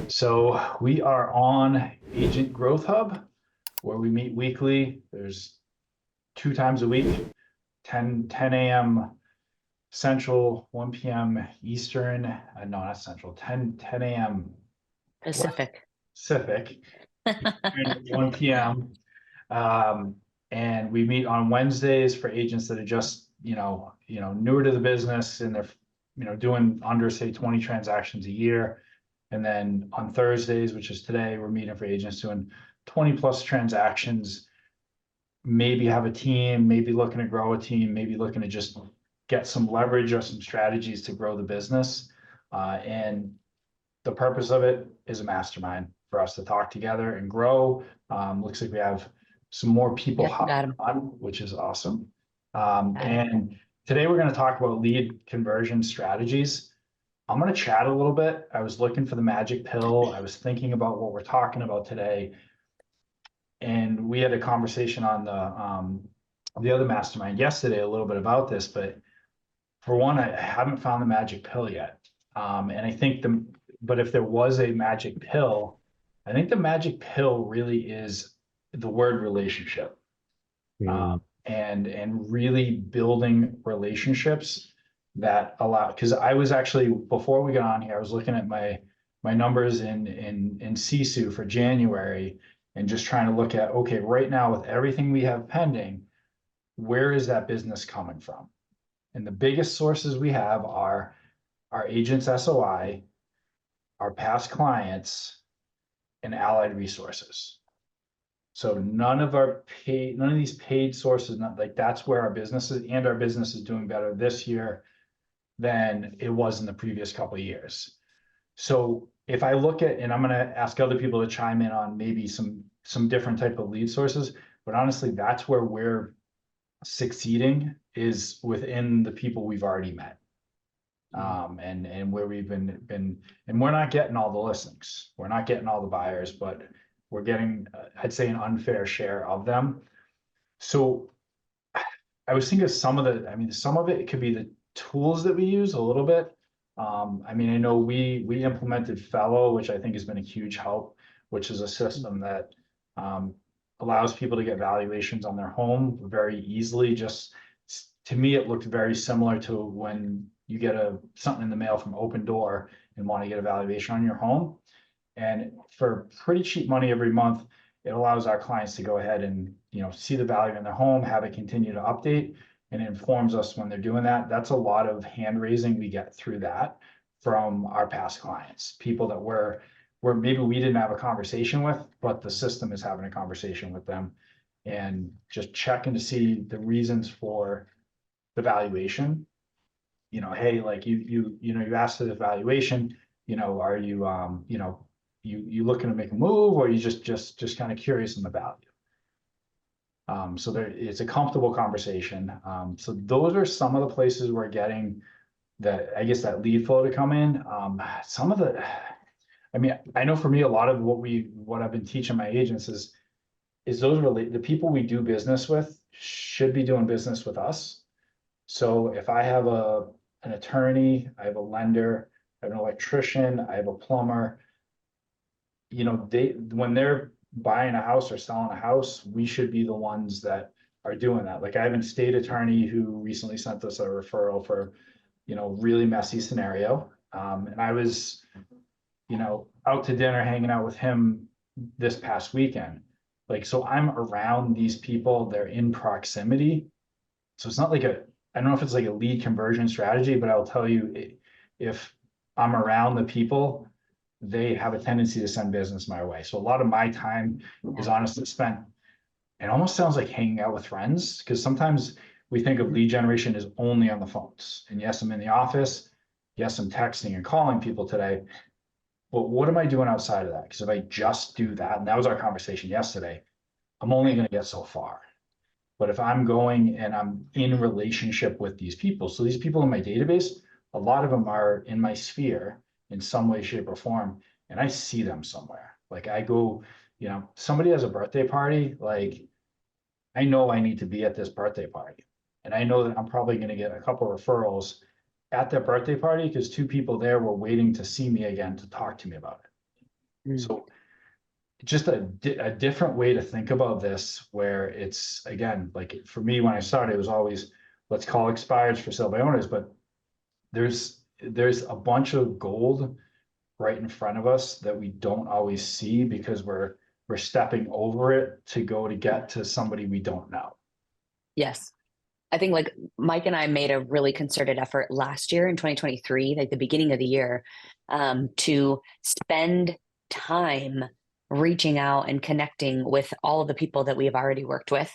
So we are on Agent Growth Hub, where we meet weekly. There's 2 times a week, 10 a.m. Central, 1 p.m. Eastern. No, not Central, 10 a.m. Pacific. 1 p.m. And we meet on Wednesdays for agents that are just, newer to the business, and they're, doing under, say, 20 transactions a year. And then on Thursdays, which is today, we're meeting for agents doing 20 plus transactions, maybe have a team, maybe looking to grow a team, maybe looking to just get some leverage or some strategies to grow the business. And the purpose of it is a mastermind for us to talk together and grow. Looks like we have some more people on, which is awesome. And today we're going to talk about lead conversion strategies. I'm going to chat a little bit. I was looking for the magic pill. I was thinking about what we're talking about today. And we had a conversation on the other mastermind yesterday a little bit about this, but for one, I haven't found the magic pill yet. And I think but if there was a magic pill, I think the magic pill really is the word relationship. And really building relationships that allow, because I was actually, before we got on here, I was looking at my numbers in CSU for January and just trying to look at, okay, right now with everything we have pending, where is that business coming from? And the biggest sources we have are our agents SOI, our past clients, and allied resources. So none of these paid sources, that's where our business is, and our business is doing better this year than it was in the previous couple of years. So if I look at, and I'm going to ask other people to chime in on maybe some different type of lead sources, but honestly, that's where we're succeeding, is within the people we've already met. And where we've been, and we're not getting all the listings, we're not getting all the buyers, but we're getting, I'd say, an unfair share of them. So I was thinking some of it could be the tools that we use a little bit. I know we implemented Fellow, which I think has been a huge help, which is a system that allows people to get valuations on their home very easily. Just to me, it looked very similar to when you get something in the mail from Open Door and want to get a valuation on your home. And for pretty cheap money every month, it allows our clients to go ahead and see the value in their home, have it continue to update, and it informs us when they're doing that. That's a lot of hand raising we get through that from our past clients, people that where maybe we didn't have a conversation with, but the system is having a conversation with them, and just checking to see the reasons for the valuation. Hey, like you asked for the valuation, are you looking to make a move, or are you just kind of curious in the value? So it's a comfortable conversation. So those are some of the places we're getting that lead flow to come in. I know for me, a lot of what I've been teaching my agents is the people we do business with should be doing business with us. So if I have an attorney, I have a lender, I have an electrician, I have a plumber, when they're buying a house or selling a house, we should be the ones that are doing that. Like I have a state attorney who recently sent us a referral for, really messy scenario. And I was, out to dinner, hanging out with him this past weekend. So I'm around these people, they're in proximity. So it's not I don't know if it's like a lead conversion strategy, but I'll tell you, if I'm around the people, they have a tendency to send business my way. So a lot of my time is honestly spent, it almost sounds like hanging out with friends, because sometimes we think of lead generation as only on the phones. And yes, I'm in the office. Yes, I'm texting and calling people today. But what am I doing outside of that? Because if I just do that, and that was our conversation yesterday, I'm only going to get so far. But if I'm going and I'm in relationship with these people, so these people in my database, a lot of them are in my sphere in some way, shape, or form, and I see them somewhere. Like I go, somebody has a birthday party, I know I need to be at this birthday party. And I know that I'm probably going to get a couple of referrals at their birthday party because two people there were waiting to see me again to talk to me about it. So just a different way to think about this, where it's, again, like for me, when I started, it was always, let's call expireds for sale by owners, but there's a bunch of gold right in front of us that we don't always see because we're stepping over it to go to get to somebody we don't know. Yes. I think like Mike and I made a really concerted effort last year in 2023, like the beginning of the year, to spend time reaching out and connecting with all of the people that we have already worked with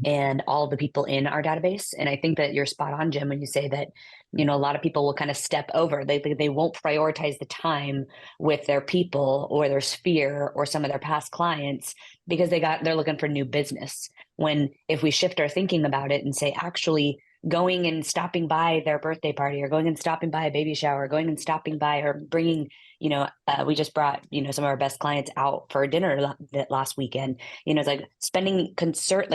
and all of the people in our database. And I think that you're spot on, Jim, when you say that, you know, a lot of people will kind of step over. They won't prioritize the time with their people or their sphere or some of their past clients because they're looking for new business. When if we shift our thinking about it and say, actually going and stopping by their birthday party or going and stopping by a baby shower, going and stopping by or bringing, you know, we just brought, you know, some of our best clients out for dinner last weekend, you know, it's like spending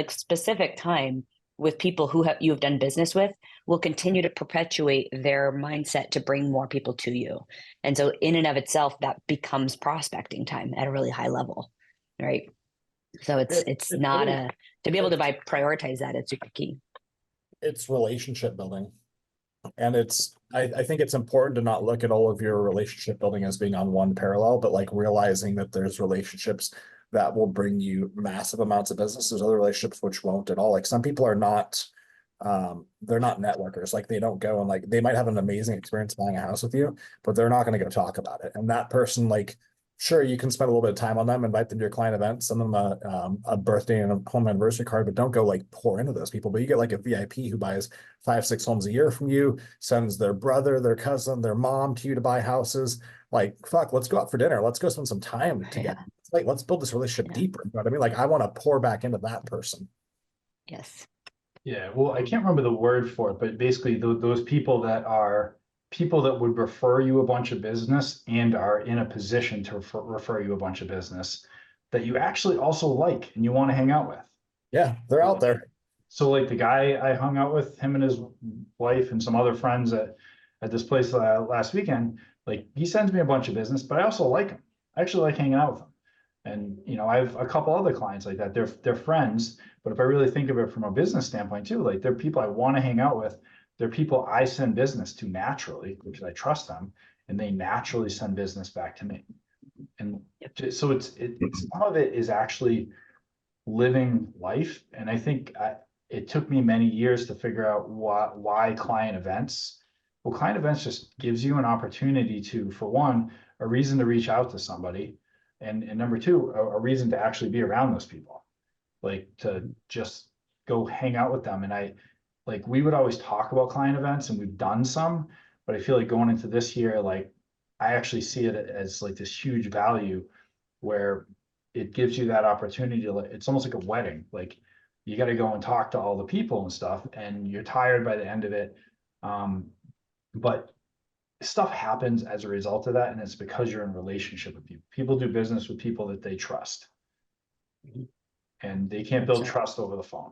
specific time with people who you have done business with will continue to perpetuate their mindset to bring more people to you. And so in and of itself, that becomes prospecting time at a really high level, right? So it's not to be able to prioritize that, it's super key. It's relationship building. And I think it's important to not look at all of your relationship building as being on one parallel, but like realizing that there's relationships that will bring you massive amounts of business. There's other relationships which won't at all. Like some people are not, they're not networkers. Like they don't go and like, they might have an amazing experience buying a house with you, but they're not going to go talk about it. And that person, like, sure, you can spend a little bit of time on them, invite them to your client event, send them a birthday and a home anniversary card, but don't go like pour into those people. But you get like a VIP who buys 5-6 homes a year from you, sends their brother, their cousin, their mom to you to buy houses. Like, fuck, let's go out for dinner. Let's go spend some time together. Yeah. Like, let's build this relationship deeper. You know what I mean? Like, I want to pour back into that person. Yes. Yeah, well, I can't remember the word for it, but basically those people that would refer you a bunch of business and are in a position to refer you a bunch of business that you actually also like and you want to hang out with. Yeah, they're out there. So like the guy I hung out with, him and his wife and some other friends at this place last weekend, like he sends me a bunch of business, but I also like him. I actually like hanging out with him. And, you know, I have a couple other clients like that. They're friends, but if I really think of it from a business standpoint too, like they're people I want to hang out with. They're people I send business to naturally because I trust them, and they naturally send business back to me. And so it's some of it is actually living life. And I think it took me many years to figure out why client events. Well, client events just gives you an opportunity to, for one, a reason to reach out to somebody. And number two, a reason to actually be around those people, like to just go hang out with them. And we would always talk about client events and we've done some, but I feel like going into this year, like I actually see it as like this huge value where it gives you that opportunity to, it's almost like a wedding. Like you got to go and talk to all the people and stuff and you're tired by the end of it. But stuff happens as a result of that, and it's because you're in relationship with people. People do business with people that they trust, and they can't build trust over the phone.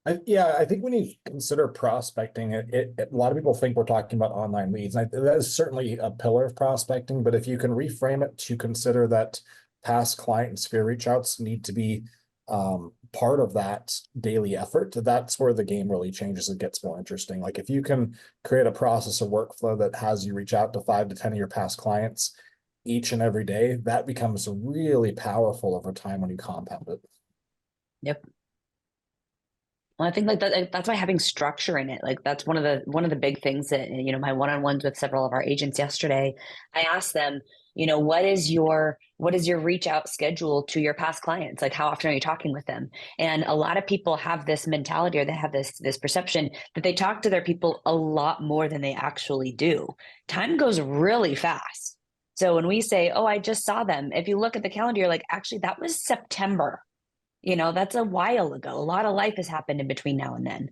I think when you consider prospecting, a lot of people think we're talking about online leads. That is certainly a pillar of prospecting, but if you can reframe it to consider that past client and sphere reach outs need to be part of that daily effort, that's where the game really changes and gets more interesting. Like if you can create a process or workflow that has you reach out to 5 to 10 of your past clients each and every day, that becomes really powerful over time when you compound it. Yep. Well, I think like that's why having structure in it, like that's one of the big things that, you know, my one-on-ones with several of our agents yesterday, I asked them, you know, what is your reach out schedule to your past clients? Like how often are you talking with them? And a lot of people have this mentality, or they have this perception that they talk to their people a lot more than they actually do. Time goes really fast. So when we say, oh, I just saw them, if you look at the calendar, you're like, actually, that was September. You know, that's a while ago. A lot of life has happened in between now and then.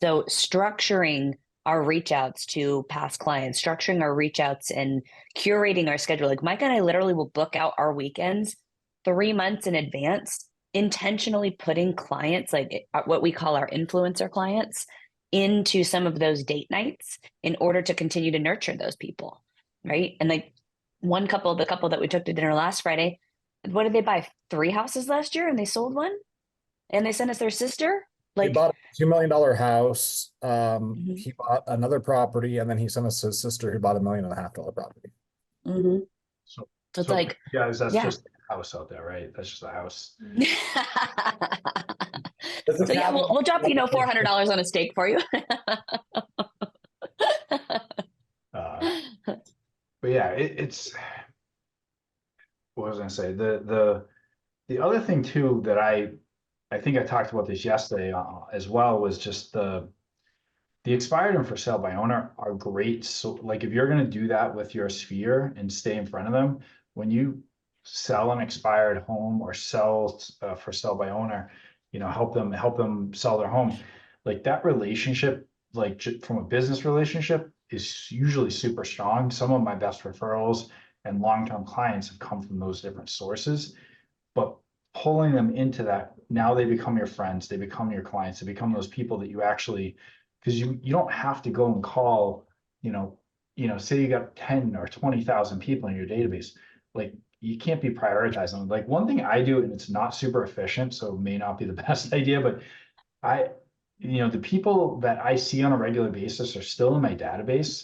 So structuring our reach outs to past clients, structuring our reach outs and curating our schedule. Like Mike and I literally will book out our weekends 3 months in advance intentionally putting clients, like what we call our influencer clients, into some of those date nights in order to continue to nurture those people, right? And like the couple that we took to dinner last Friday, what did they buy? 3 houses last year, and they sold one, and they sent us their sister. He Like, bought a $2 million house. Mhm. He bought another property, and then he sent us his sister who bought $1.5 million property. So So, it's so like, guys, that's yeah. just a house out there, right? That's just a house. So yeah, we'll drop, $400 on a steak for you. But yeah, it's, what was I gonna say? The other thing too that I think I talked about this yesterday as well was just the expired and for sale by owner are great. So like if you're going to do that with your sphere and stay in front of them, when you sell an expired home or sell for sale by owner, help them sell their home, like that relationship, like from a business relationship is usually super strong. Some of my best referrals and long-term clients have come from those different sources, but pulling them into that, now they become your friends, they become your clients, they become those people that you actually, because you don't have to go and call, say you got 10 or 20,000 people in your database, like you can't be prioritizing. Like one thing I do, and it's not super efficient, so it may not be the best idea, but the people that I see on a regular basis are still in my database.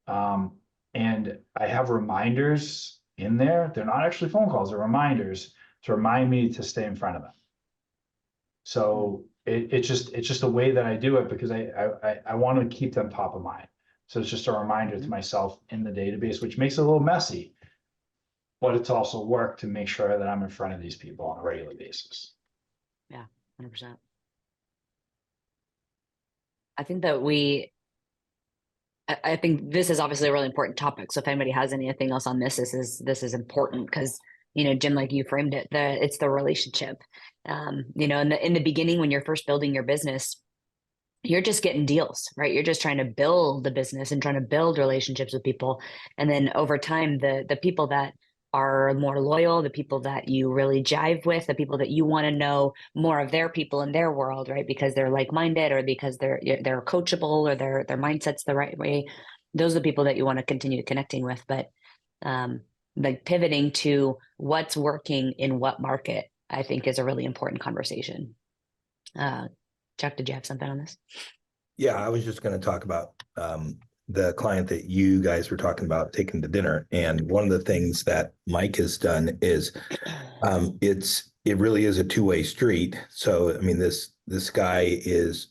And I have reminders in there. They're not actually phone calls, they're reminders to remind me to stay in front of them. So it's just a way that I do it because I want to keep them top of mind. So it's just a reminder to myself in the database, which makes it a little messy, but it's also work to make sure that I'm in front of these people on a regular basis. Yeah, 100%. I think that I think this is obviously a really important topic. So if anybody has anything else on this, this is important because, Jim, like you framed it, it's the relationship. In the beginning, when you're first building your business, you're just getting deals, right? You're just trying to build the business and trying to build relationships with people. And then over time, the people that are more loyal, the people that you really jive with, the people that you want to know more of their people in their world, right? Because they're like-minded or because they're coachable or their mindset's the right way. Those are the people that you want to continue connecting with. But like pivoting to what's working in what market, I think is a really important conversation. Chuck, did you have something on this? Yeah, I was just going to talk about the client that you guys were talking about taking to dinner. And one of the things that Mike has done is it really is a two-way street. So, I mean, this guy is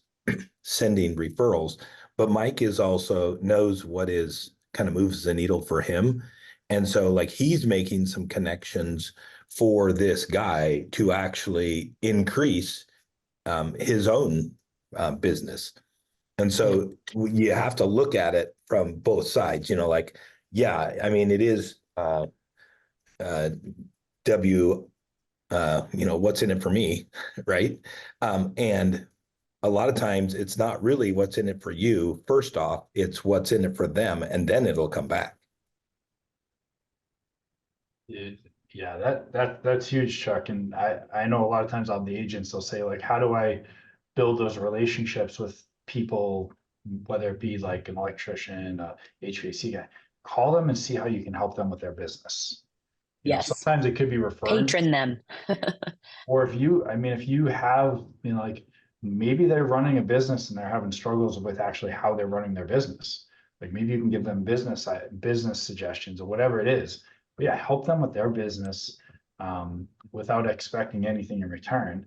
sending referrals, but Mike is also knows what is kind of moves the needle for him. And so like he's making some connections for this guy to actually increase his own business. And so you have to look at it from both sides, yeah, I mean, it is what's in it for me, right? And a lot of times it's not really what's in it for you. First off, it's what's in it for them, and then it'll come back. Yeah, that's huge, Chuck. And I know a lot of times on the agents, they'll say like, how do I build those relationships with people, whether it be like an electrician, a HVAC guy, call them and see how you can help them with their business. Yes. Sometimes it could be referred. Patron them. Or if you have, like maybe they're running a business and they're having struggles with actually how they're running their business. Like maybe you can give them business suggestions or whatever it is. But yeah, help them with their business without expecting anything in return.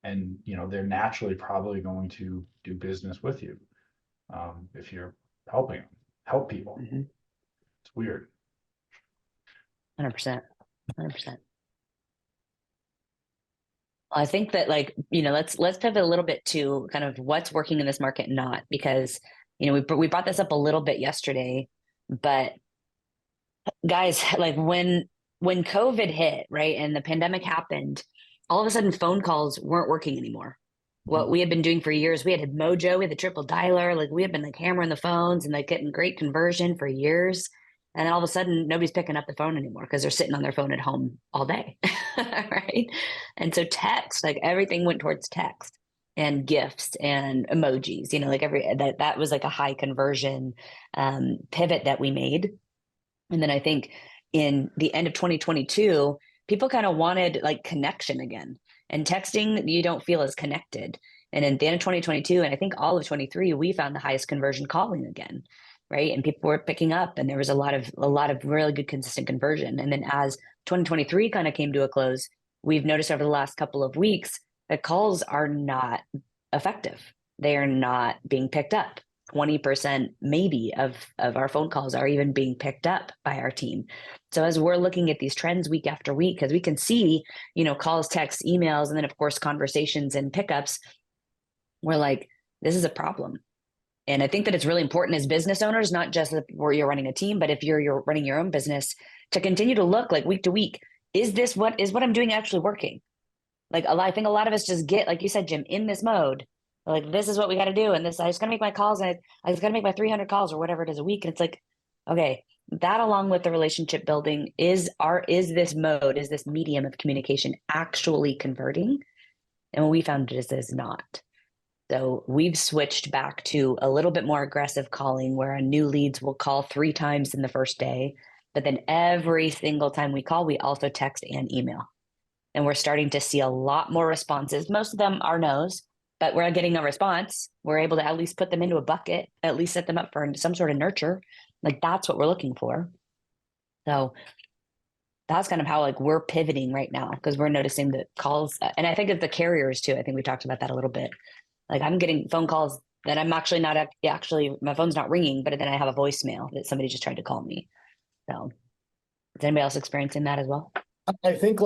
And they're naturally probably going to do business with you if you're helping them. Help people. Mm-hmm. It's weird. 100%. 100%. I think that let's pivot a little bit to kind of what's working in this market and not, because we brought this up a little bit yesterday, but guys, like when COVID hit, right, and the pandemic happened, all of a sudden phone calls weren't working anymore. What we had been doing for years, we had Mojo, we had the triple dialer, like we had been like hammering the phones and like getting great conversion for years. And all of a sudden, nobody's picking up the phone anymore because they're sitting on their phone at home all day. Right. And so text, like everything went towards text and gifts and emojis, like that was like a high conversion pivot that we made. And then I think in the end of 2022, people kind of wanted like connection again, and texting, you don't feel as connected. And in the end of 2022, and I think all of 23, we found the highest conversion calling again. Right. And people were picking up, and there was a lot of really good consistent conversion. And then as 2023 kind of came to a close, we've noticed over the last couple of weeks that calls are not effective. They are not being picked up. 20% maybe of our phone calls are even being picked up by our team. So as we're looking at these trends week after week, because we can see, calls, texts, emails, and then of course conversations and pickups, we're like, this is a problem. And I think that it's really important as business owners, not just where you're running a team, but if you're running your own business, to continue to look like week to week, is what I'm doing actually working? Like I think a lot of us just get, like you said, Jim, in this mode. Like, this is what we got to do. And I just got to make my calls, and I just got to make my 300 calls or whatever it is a week. And it's like, okay, that along with the relationship building is this mode, is this medium of communication actually converting? And what we found is not. So we've switched back to a little bit more aggressive calling, where our new leads will call 3 times in the first day. But then every single time we call, we also text and email. And we're starting to see a lot more responses. Most of them are no's, but we're getting a response. We're able to at least put them into a bucket, at least set them up for some sort of nurture. Like, that's what we're looking for. So that's kind of how like we're pivoting right now, because we're noticing that calls, and I think of the carriers too. I think we talked about that a little bit. Like, I'm getting phone calls that I'm actually not actually, my phone's not ringing, but then I have a voicemail that somebody just tried to call me. So is anybody else experiencing that as well? I think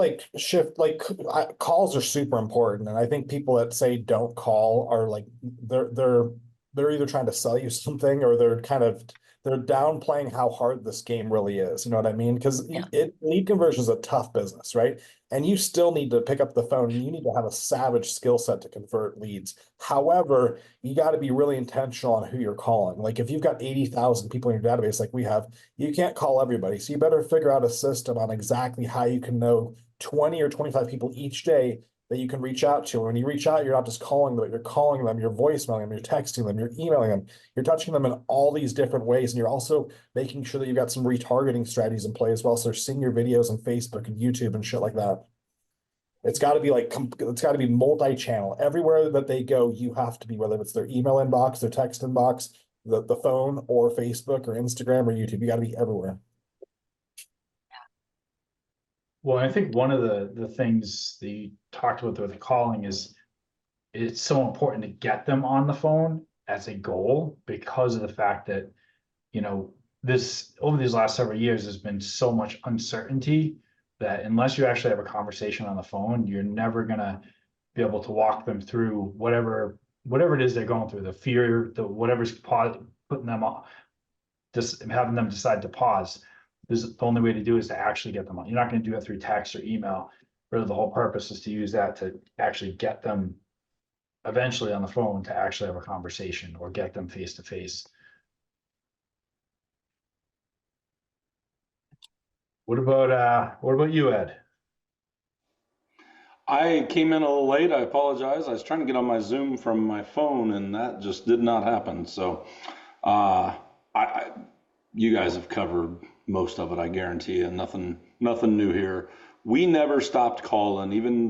calls are super important, and I think people that say don't call are like they're either trying to sell you something, or they're downplaying how hard this game really is. You know what I mean? Because lead conversion is a tough business, right? And you still need to pick up the phone, and you need to have a savage skill set to convert leads. However, you got to be really intentional on who you're calling. Like, if you've got 80,000 people in your database like we have, you can't call everybody. So you better figure out a system on exactly how you can know 20 or 25 people each day that you can reach out to. And when you reach out, you're not just calling them, but you're calling them, you're voicemailing them, you're texting them, you're emailing them, you're touching them in all these different ways. And you're also making sure that you've got some retargeting strategies in play as well. So they're seeing your videos on Facebook and YouTube and shit like that. It's got to be multi-channel. Everywhere that they go, you have to be, whether it's their email inbox, their text inbox, the phone, or Facebook or Instagram or YouTube. You got to be everywhere. Well, I think one of the things that you talked about with the calling is it's so important to get them on the phone as a goal, because of the fact that, this over these last several years, there's been so much uncertainty that unless you actually have a conversation on the phone, you're never gonna be able to walk them through whatever it is they're going through, the fear, whatever's putting them off, just having them decide to pause. The only way to do is to actually get them on. You're not going to do that through text or email. Really, the whole purpose is to use that to actually get them eventually on the phone, to actually have a conversation, or get them face to face. What about you, Ed? I came in a little late. I apologize. I was trying to get on my Zoom from my phone, and that just did not happen. So, you guys have covered most of it, I guarantee you. Nothing new here. We never stopped calling, even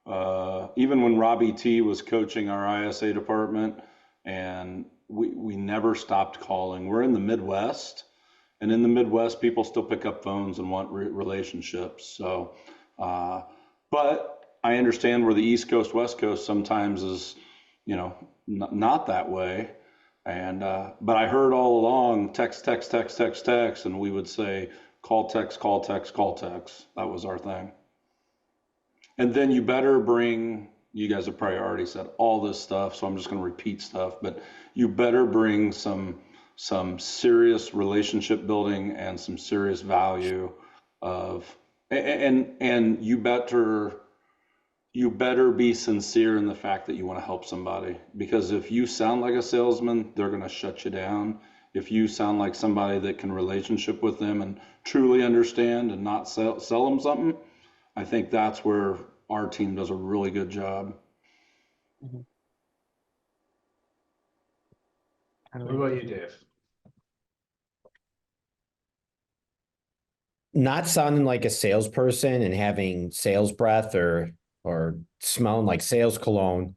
when Robbie T was coaching our ISA department, and we never stopped calling. We're in the Midwest, and in the Midwest, people still pick up phones and want relationships. So, but I understand where the East Coast, West Coast sometimes is, not that way. And, but I heard all along text, and we would say call, text, call, text, call, text. That was our thing. And then you guys have probably already said all this stuff, so I'm just going to repeat stuff, but you better bring some serious relationship building and some serious value and you better be sincere in the fact that you want to help somebody, because if you sound like a salesman, they're going to shut you down. if you sound like somebody that can relationship with them and truly understand and not sell them something, I think that's where our team does a really good job. Mhm. What about you, Dave? Not sounding like a salesperson and having sales breath or smelling like sales cologne,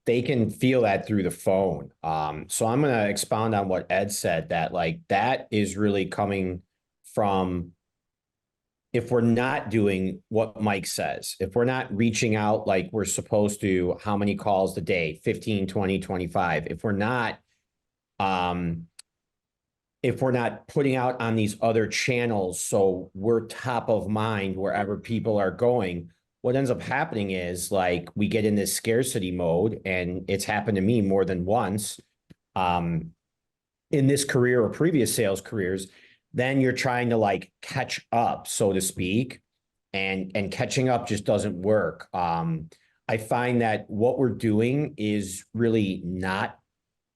they can feel that through the phone. So I'm going to expound on what Ed said, that like that is really coming from, if we're not doing what Mike says, if we're not reaching out like we're supposed to, how many calls a day, 15, 20, 25, if we're not putting out on these other channels, so we're top of mind wherever people are going, what ends up happening is like we get in this scarcity mode, and it's happened to me more than once in this career or previous sales careers. Then you're trying to like catch up, so to speak, and catching up just doesn't work. I find that what we're doing is really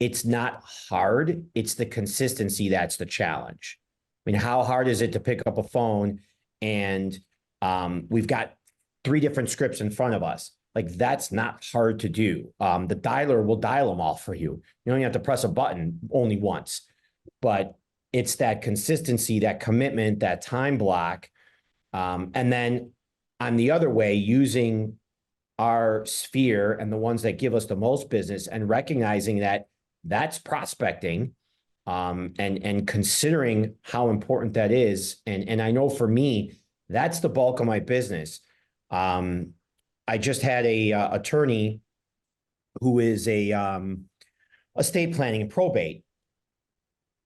it's not hard. It's the consistency that's the challenge. I mean, how hard is it to pick up a phone and we've got 3 different scripts in front of us? Like, that's not hard to do. The dialer will dial them all for you. You only have to press a button only once. But it's that consistency, that commitment, that time block. And then on the other way, using our sphere and the ones that give us the most business and recognizing that that's prospecting, and considering how important that is. And I know for me, that's the bulk of my business. I just had a attorney who is a estate planning and probate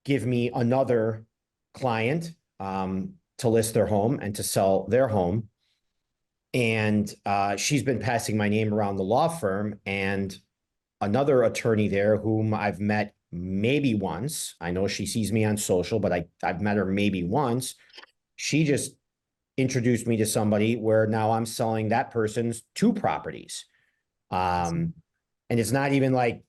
give me another client to list their home and to sell their home. And she's been passing my name around the law firm, and another attorney there whom I've met maybe once. I know she sees me on social, but I've met her maybe once. She just introduced me to somebody where now I'm selling that person's 2 properties. And it's not even like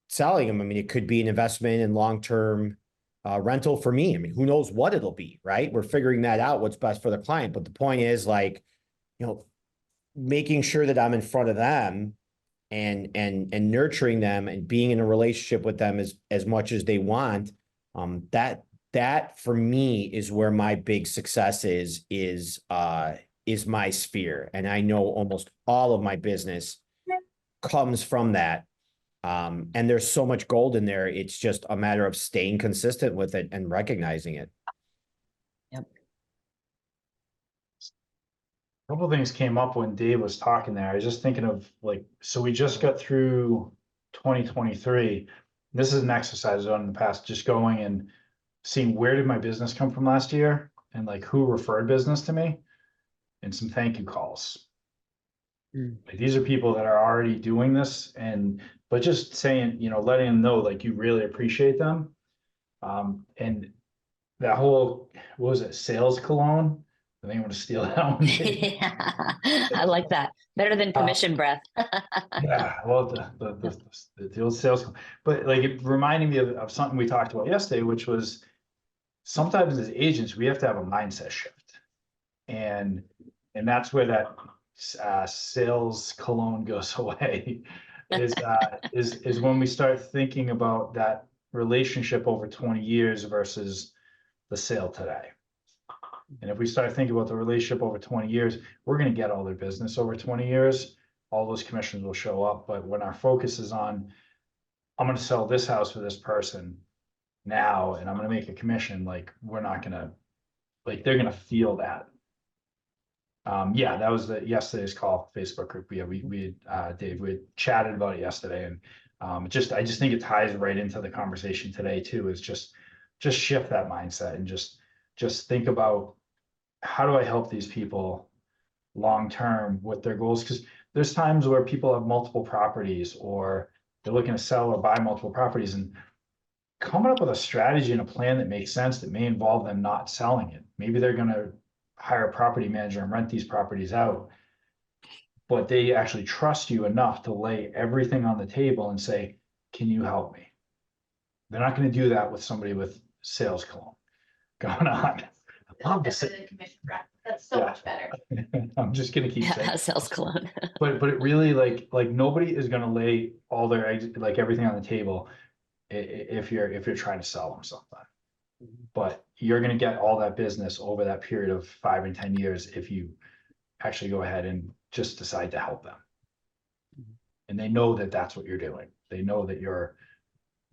selling them. I mean, it could be an investment in long-term rental for me. I mean, who knows what it'll be, right? We're figuring that out, what's best for the client. But the point is, like, making sure that I'm in front of them and nurturing them and being in a relationship with them as much as they want. That for me is where my big success is my sphere. And I know almost all of my business comes from that. And there's so much gold in there. It's just a matter of staying consistent with it and recognizing it. Yep. A couple of things came up when Dave was talking there. I was just thinking of like, so we just got through 2023. This is an exercise I've done in the past, just going and seeing where did my business come from last year and like who referred business to me, and some thank you calls. Like, these are people that are already doing this, but just saying, letting them know like you really appreciate them. And that whole, what was it, sales cologne? I think I'm gonna steal that one. Yeah, I like that. Better than commission breath. Yeah, well, the old sales, but like it reminded me of something we talked about yesterday, which was sometimes as agents, we have to have a mindset shift. And that's where that sales cologne goes away, is when we start thinking about that relationship over 20 years versus the sale today. And if we start thinking about the relationship over 20 years, we're going to get all their business over 20 years. All those commissions will show up. But when our focus is on, I'm going to sell this house for this person now, and I'm going to make a commission, like, we're not going to, like, they're going to feel that. Yeah, that was yesterday's call, Facebook group. Yeah, we Dave, we chatted about it yesterday, and I just think it ties right into the conversation today too, is just shift that mindset and just think about, how do I help these people long term with their goals? Because there's times where people have multiple properties, or they're looking to sell or buy multiple properties, and coming up with a strategy and a plan that makes sense, that may involve them not selling it. Maybe they're going to hire a property manager and rent these properties out, but they actually trust you enough to lay everything on the table and say, can you help me? They're not going to do that with somebody with sales cologne going on. I love to say, That's so Yeah. much better. I'm just going to keep saying, Sales cologne. but it really like nobody is going to lay all their eggs, like everything on the table if you're trying to sell them something. But you're going to get all that business over that period of 5 and 10 years if you actually go ahead and just decide to help them. And they know that that's what you're doing. They know that you're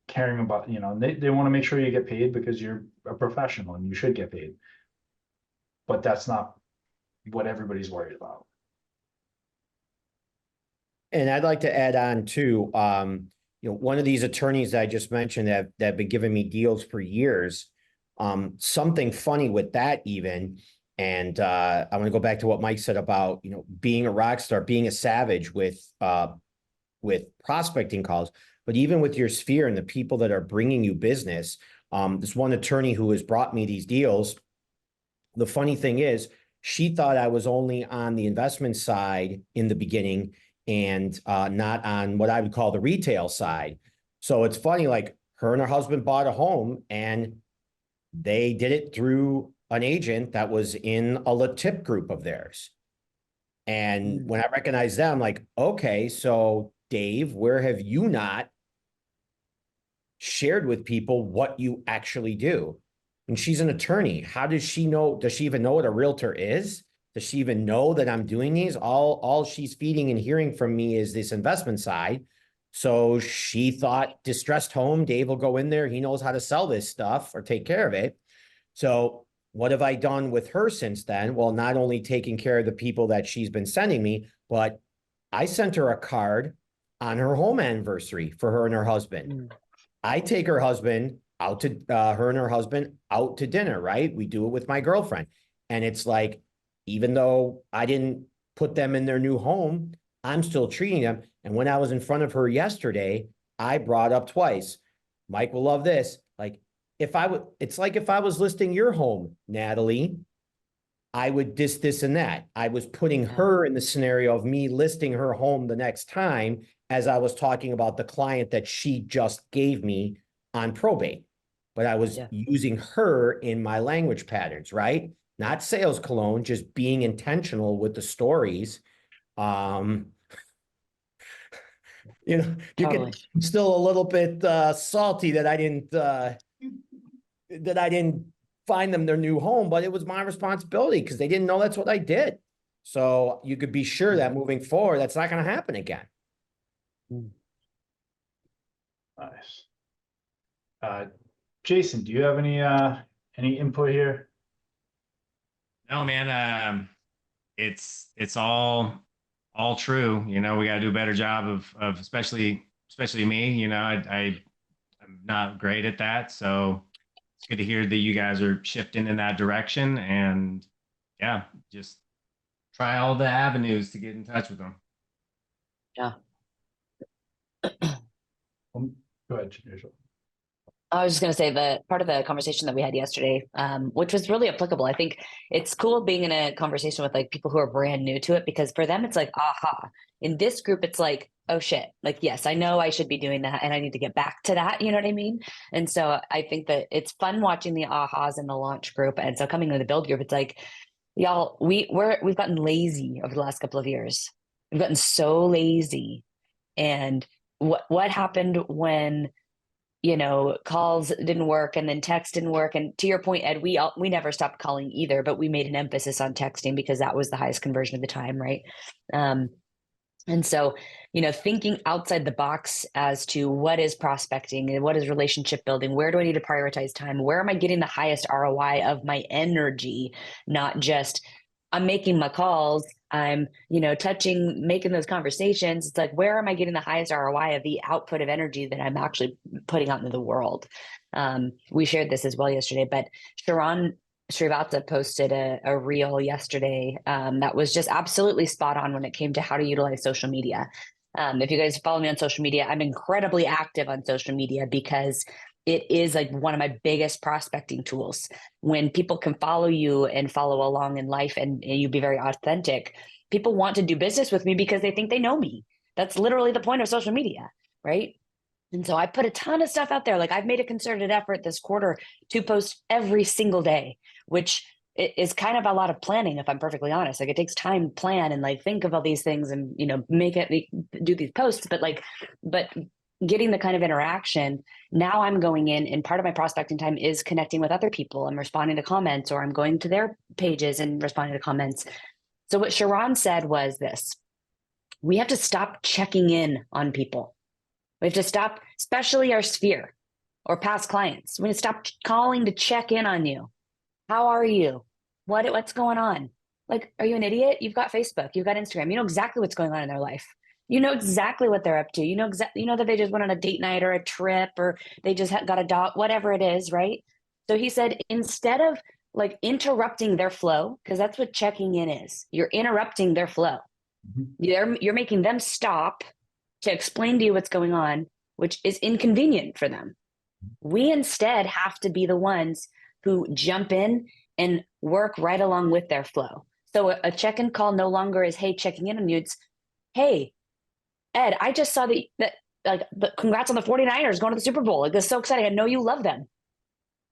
caring about, and they want to make sure you get paid because you're a professional and you should get paid. But that's not what everybody's worried about. And I'd like to add on too, one of these attorneys that I just mentioned that have been giving me deals for years, something funny with that even, and I want to go back to what Mike said about, being a rock star, being a savage with prospecting calls, but even with your sphere and the people that are bringing you business. This one attorney who has brought me these deals, the funny thing is, she thought I was only on the investment side in the beginning and not on what I would call the retail side. So it's funny, like her and her husband bought a home and they did it through an agent that was in a LaTip group of theirs. And when I recognized them, like, okay, so Dave, where have you not shared with people what you actually do? And she's an attorney. How does she know? Does she even know what a realtor is? Does she even know that I'm doing these? All she's feeding and hearing from me is this investment side. So she thought distressed home, Dave will go in there. He knows how to sell this stuff or take care of it. So what have I done with her since then? Well, not only taking care of the people that she's been sending me, but I sent her a card on her home anniversary for her and her husband. I take her husband out to her and her husband out to dinner, right? We do it with my girlfriend. And it's like, even though I didn't put them in their new home, I'm still treating them. And when I was in front of her yesterday, I brought up twice, Mike will love this. Like, it's like if I was listing your home, Natalie, I would this, and that. I was putting her in the scenario of me listing her home the next time as I was talking about the client that she just gave me on probate. But I was using her in my language patterns, right? Not sales cologne, just being intentional with the stories. You Totally. I'm still a little bit salty that I didn't find them their new home, but it was my responsibility because they didn't know that's what I did. So you could be sure that moving forward, that's not going to happen again. Nice. Jason, do you have any input here? No, man. It's all true. We got to do a better job of especially me. I'm not great at that, so it's good to hear that you guys are shifting in that direction. And yeah, just try all the avenues to get in touch with them. Yeah. Go ahead, Rachel. I was just going to say that part of the conversation that we had yesterday, which was really applicable. I think it's cool being in a conversation with like people who are brand new to it, because for them, it's like, aha. In this group, it's like, oh shit, like, yes, I know I should be doing that and I need to get back to that. You know what I mean? And so I think that it's fun watching the ahas in the launch group. And so coming to the build group, it's like, y'all, we've gotten lazy over the last couple of years. We've gotten so lazy. And what happened when calls didn't work and then text didn't work? And to your point, Ed, we never stopped calling either, but we made an emphasis on texting because that was the highest conversion of the time. Right. And so, thinking outside the box as to what is prospecting and what is relationship building, where do I need to prioritize time? Where am I getting the highest ROI of my energy? Not just I'm making my calls, I'm, making those conversations. It's like, where am I getting the highest ROI of the output of energy that I'm actually putting out into the world? We shared this as well yesterday, but Sharon Srivatsa posted a reel yesterday that was just absolutely spot on when it came to how to utilize social media. If you guys follow me on social media, I'm incredibly active on social media because it is like one of my biggest prospecting tools. When people can follow you and follow along in life and you be very authentic, people want to do business with me because they think they know me. That's literally the point of social media, right? And so I put a ton of stuff out there. Like I've made a concerted effort this quarter to post every single day, which is kind of a lot of planning, if I'm perfectly honest. Like it takes time to plan and like think of all these things and, you know, do these posts, but getting the kind of interaction. Now I'm going in and part of my prospecting time is connecting with other people. I'm responding to comments, or I'm going to their pages and responding to comments. So what Sharon said was this: we have to stop checking in on people. We have to stop, especially our sphere or past clients. We have to stop calling to check in on you. How are you? What's going on? Like, are you an idiot? You've got Facebook, you've got Instagram. You know exactly what's going on in their life. You know exactly what they're up to. You know that they just went on a date night or a trip, or they just got a dog, whatever it is, right? So he said, instead of like interrupting their flow, because that's what checking in is. You're interrupting their flow. You're making them stop to explain to you what's going on, which is inconvenient for them. We instead have to be the ones who jump in and work right along with their flow. So a check-in call no longer is, hey, checking in on you. It's, hey, Ed, I just saw but congrats on the 49ers going to the Super Bowl. Like, it's so exciting. I know you love them.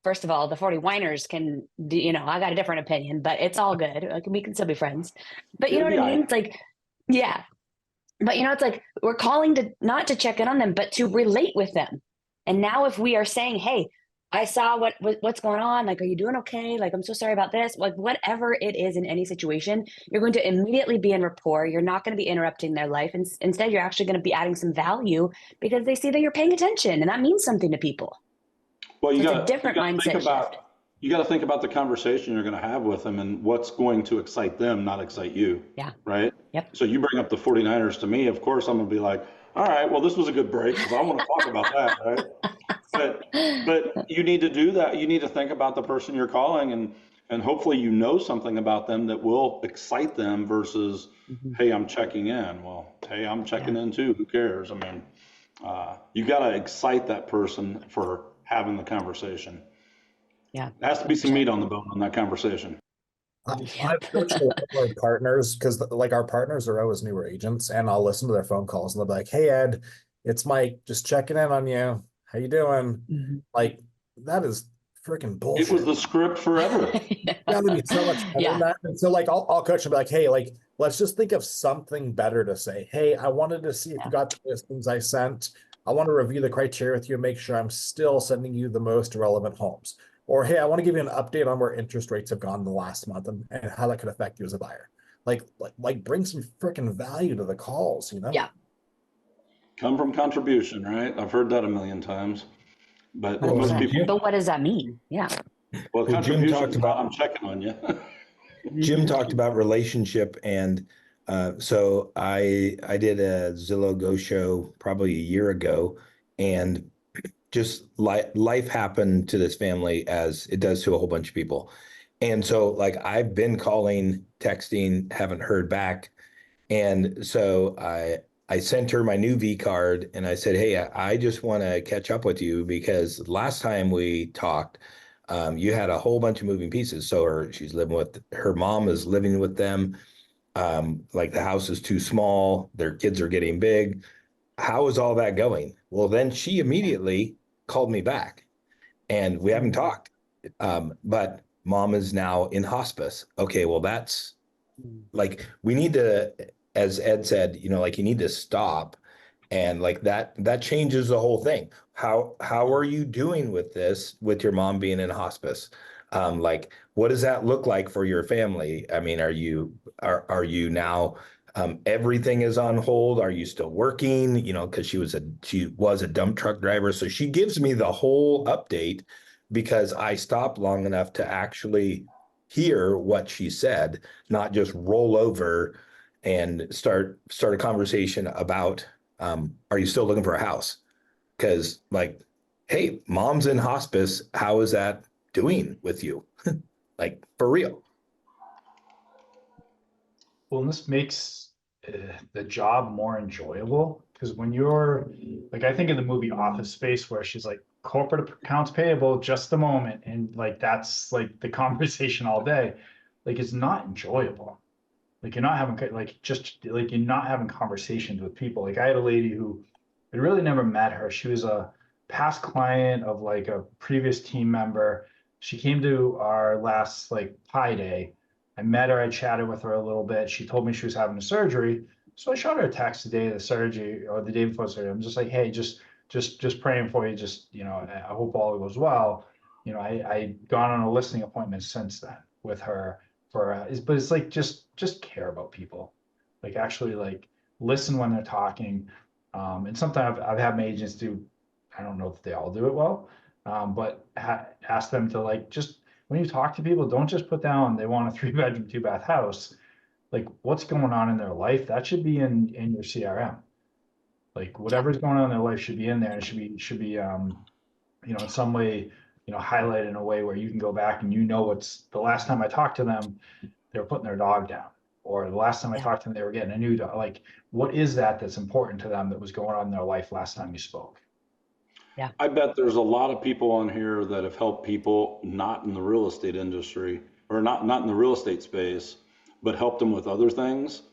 First of all, the 49ers can do, you know, I got a different opinion, but it's all good. Like, we can still be friends. But you know what I mean? It's like, yeah. But you know, it's like we're calling to not to check in on them, but to relate with them. And now if we are saying, hey, I saw what's going on, like, are you doing okay? Like, I'm so sorry about this. Like, whatever it is in any situation, you're going to immediately be in rapport. You're not going to be interrupting their life. And instead, you're actually going to be adding some value because they see that you're paying attention, and that means something to people. Well, you So got it's a different mindset shift. You got to think about the conversation you're going to have with them and what's going to excite them, not excite you. Yeah. Right. Yep. So you bring up the 49ers to me. Of course, I'm going to be like, all right, well, this was a good break because I want to talk about that. Right. But you need to do that. You need to think about the person you're calling, and hopefully you know something about them that will excite them versus, hey, I'm checking in. Well, hey, I'm checking in too. Who cares? I mean, you got to excite that person for having the conversation. Yeah. There has to be some meat on the bone on that conversation. I've coached a lot of our partners because like our partners are always newer agents, and I'll listen to their phone calls and they'll be like, hey, Ed, it's Mike, just checking in on you. How you doing? Like, that is freaking bullshit. It was the script forever. Gotta be so much better than that. And so like I'll coach and be like, hey, like, let's just think of something better to say. Hey, I wanted to see if you got the listings I sent. I want to review the criteria with you and make sure I'm still sending you the most relevant homes. Or, hey, I want to give you an update on where interest rates have gone in the last month and how that could affect you as a buyer. Like bring some freaking value to the calls, you know? Yeah. Come from contribution, right? I've heard that a million times. But most 100%. people. But what does that mean? Yeah. Well, Jim contribution talked is about. I'm checking on you. Jim talked about relationship, and so I did a Zillow Go show probably a year ago, and just life happened to this family as it does to a whole bunch of people. And so like I've been calling, texting, haven't heard back. And so I sent her my new V card and I said, hey, I just want to catch up with you because last time we talked, you had a whole bunch of moving pieces. So she's living with her mom is living with them. Like the house is too small. Their kids are getting big. How is all that going? Well, then she immediately called me back and we haven't talked. But mom is now in hospice. Okay, well, that's like, we need to, as Ed said, you know, like you need to stop. And like that changes the whole thing. How are you doing with this, with your mom being in hospice? Like, what does that look like for your family? I mean, are you now, everything is on hold? Are you still working? You know, because she was a dump truck driver. So she gives me the whole update because I stopped long enough to actually hear what she said, not just roll over and start a conversation about, are you still looking for a house? Because like, hey, mom's in hospice. How is that doing with you? Like, for real. Well, and this makes the job more enjoyable because when you're like, I think in the movie Office Space where she's like, corporate accounts payable, just a moment. And like, that's like the conversation all day. Like, it's not enjoyable. Like, you're not having, like, just like, you're not having conversations with people. Like, I had a lady who I'd really never met her. She was a past client of like a previous team member. She came to our last like Pi Day. I met her, I chatted with her a little bit. She told me she was having a surgery. So I shot her a text the day of the surgery or the day before surgery. I'm just like, hey, just praying for you. Just, you know, I hope all goes well. You know, I gone on a listening appointment since then with her for, but it's like, just care about people. Like actually like listen when they're talking. And sometimes I've had my agents do, I don't know if they all do it well, but ask them to like, just when you talk to people, don't just put down they want a 3-bedroom, 2-bath house. Like what's going on in their life, that should be in your CRM. Like whatever's going on in their life should be in there, and it should be you know, in some way, you know, highlighted in a way where you can go back and you know what's the last time I talked to them, they were putting their dog down, or the last time I talked to them, they were getting a new dog. Like, what is that that's important to them that was going on in their life last time you spoke? Yeah. I bet there's a lot of people on here that have helped people not in the real estate industry or not in the real estate space, but helped them with other things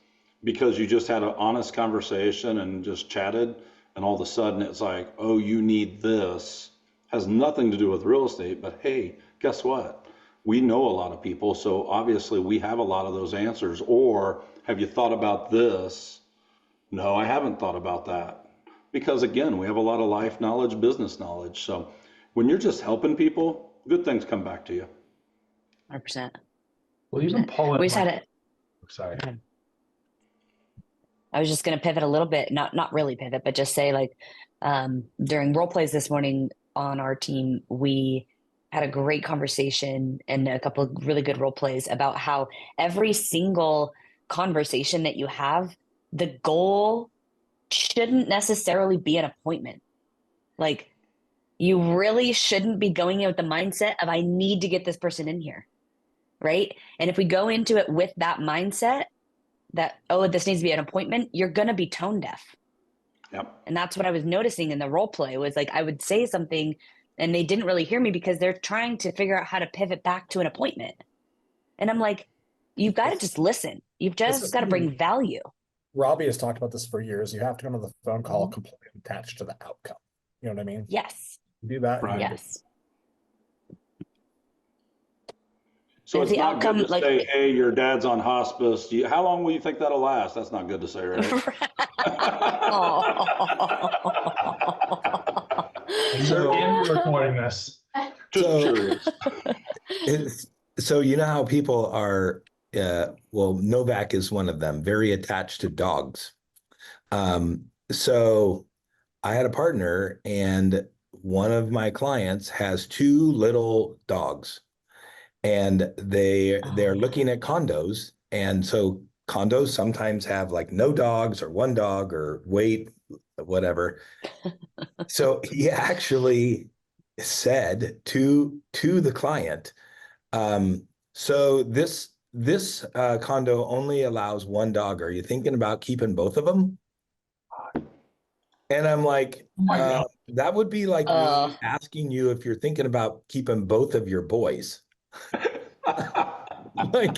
because you just had an honest conversation and just chatted, and all of a sudden it's like, oh, you need this. Has nothing to do with real estate, but hey, guess what? We know a lot of people, so obviously we have a lot of those answers. Or have you thought about this? No, I haven't thought about that. Because again, we have a lot of life knowledge, business knowledge. So when you're just helping people, good things come back to you. 100%. Well, even Paul, We just had it. sorry. I was just going to pivot a little bit, not really pivot, but just say like during role plays this morning on our team, we had a great conversation and a couple of really good role plays about how every single conversation that you have, the goal shouldn't necessarily be an appointment. Like you really shouldn't be going in with the mindset of I need to get this person in here, right? And if we go into it with that mindset that, oh, this needs to be an appointment, you're going to be tone deaf. Yep. And that's what I was noticing in the role play was like, I would say something and they didn't really hear me because they're trying to figure out how to pivot back to an appointment. And I'm like, you've got to just listen. You've just got to bring value. Robbie has talked about this for years. You have to come to the phone call completely attached to the outcome. You know what I mean? Yes. Do that. Right. Yes. So it's the not outcome, good to like- say, hey, your dad's on hospice. How long will you think that'll last? That's not good to say, right? You're in recording this. Just So- curious. So you know how people are, well, Novak is one of them, very attached to dogs. So I had a partner and one of my clients has 2 little dogs and they're looking at condos. And so condos sometimes have like no dogs or 1 dog or wait, whatever. So he actually said to the client, so this condo only allows 1 dog. Are you thinking about keeping both of them? And I'm like, that would be like me asking you if you're thinking about keeping both of your boys. Like,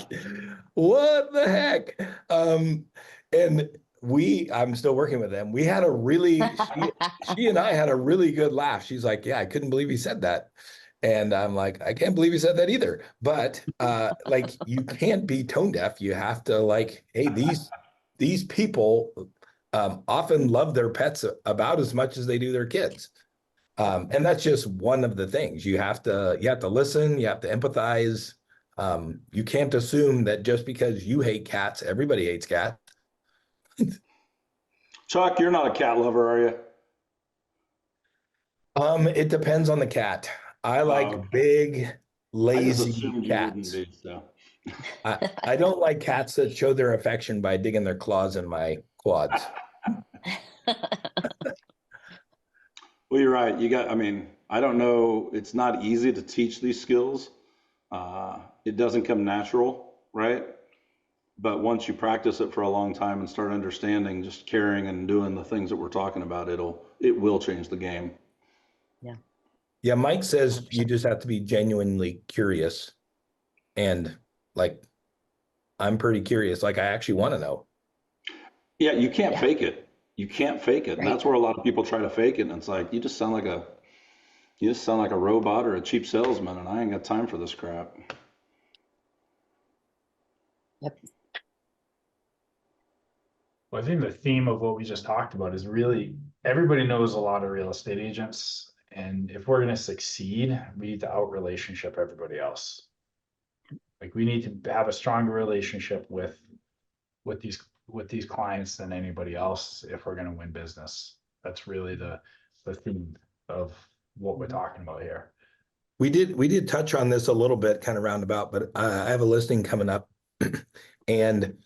what the heck? And I'm still working with them. We had a really, she and I had a really good laugh. She's like, yeah, I couldn't believe he said that. And I'm like, I can't believe he said that either. But like, you can't be tone deaf. You have to like, hey, these people often love their pets about as much as they do their kids. And that's just one of the things. You have to listen, you have to empathize. You can't assume that just because you hate cats, everybody hates cats. Chuck, you're not a cat lover, are you? It depends on the cat. I like big, I just lazy assumed cats. you wouldn't be, so. I don't like cats that show their affection by digging their claws in my quads. Well, you're right. I don't know. It's not easy to teach these skills. It doesn't come natural, right? But once you practice it for a long time and start understanding, just caring and doing the things that we're talking about, it will change the game. Yeah. Yeah, Mike says you just have to be genuinely curious. And like, I'm pretty curious. Like, I actually want to know. Yeah, you can't fake it. you can't fake it. And that's where a lot of people try to fake it. And it's like, you just sound like a robot or a cheap salesman, and I ain't got time for this crap. Yep. Well, I think the theme of what we just talked about is really everybody knows a lot of real estate agents. And if we're going to succeed, we need to out relationship everybody else. Like we need to have a stronger relationship with these clients than anybody else if we're going to win business. That's really the theme of what we're talking about here. We did touch on this a little bit, kind of roundabout, but I have a listing coming up, and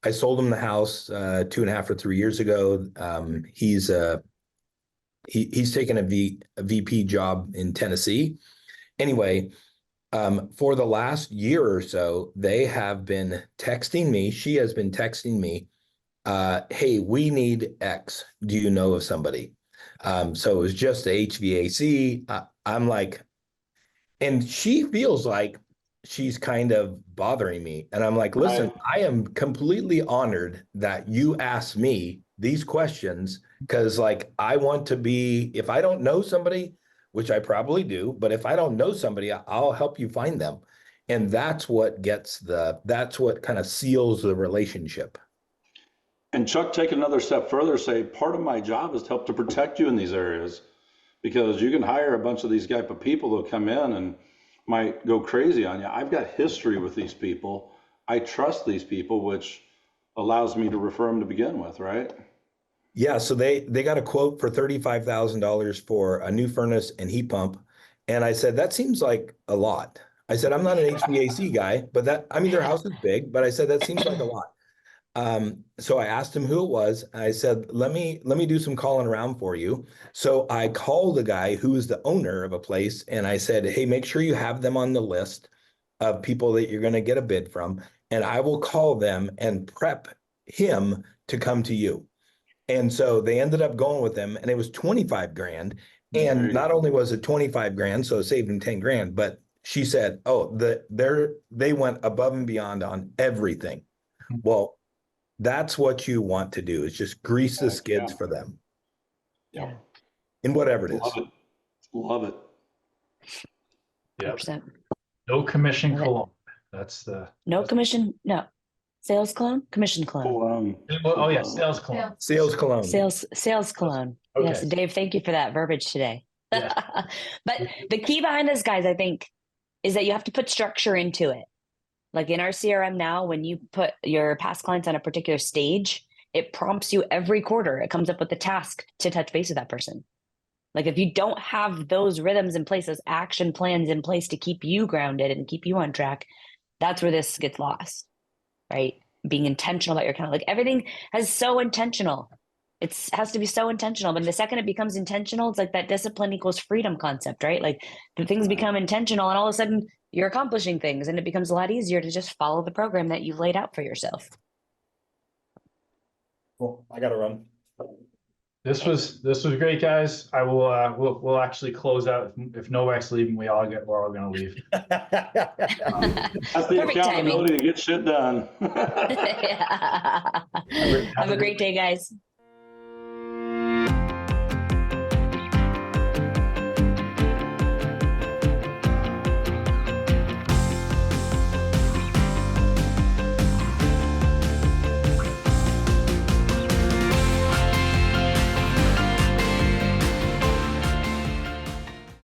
I sold him the house 2.5 or 3 years ago. He's taken a VP job in Tennessee. Anyway, for the last year or so, they have been texting me. She has been texting me, hey, we need X. Do you know of somebody? So it was just the HVAC. I'm like, and she feels like she's kind of bothering me. And I'm like, listen, I am completely honored that you asked me these questions, because like, I want to be, if I don't know somebody, which I probably do, but if I don't know somebody, I'll help you find them. And that's what that's what kind of seals the relationship. And Chuck, take another step further, say part of my job is to help to protect you in these areas, because you can hire a bunch of these type of people that'll come in and might go crazy on you. I've got history with these people. I trust these people, which allows me to refer them to begin with, right? Yeah, so they got a quote for $35,000 for a new furnace and heat pump. And I said, that seems like a lot. I said, I'm not an HVAC guy, but their house is big, but I said, that seems like a lot. So I asked him who it was. I said, let me do some calling around for you. So I called the guy who is the owner of a place, and I said, hey, make sure you have them on the list of people that you're going to get a bid from, and I will call them and prep him to come to you. And so they ended up going with them, and it was 25 grand. And not only was it 25 grand, so it saved him 10 grand, but she said, oh, they went above and beyond on everything. Well, that's what you want to do, is just grease the skids for them. Yeah. In whatever it is. Love it. Yeah. 100%. No commission Love it. cologne. That's the No commission. No sales cologne. Commission cologne. oh yeah, sales cologne. Sales cologne. Sales cologne. Okay. Yes, Dave. Thank you for that verbiage today. Yeah. But the key behind this, guys, I think, is that you have to put structure into it. Like in our CRM now, when you put your past clients on a particular stage, it prompts you every quarter. It comes up with the task to touch base with that person. Like if you don't have those rhythms in place, those action plans in place to keep you grounded and keep you on track, that's where this gets lost, right? Being intentional about your account. Like everything is so intentional. It has to be so intentional. But the second it becomes intentional, it's like that discipline equals freedom concept, right? Like the things become intentional and all of a sudden you're accomplishing things, and it becomes a lot easier to just follow the program that you've laid out for yourself. Well, I gotta run. This was great, guys. I will we'll actually close out. If Novak's leaving, we're all gonna leave. That's the Perfect accountability to get shit done. Have a great day, guys.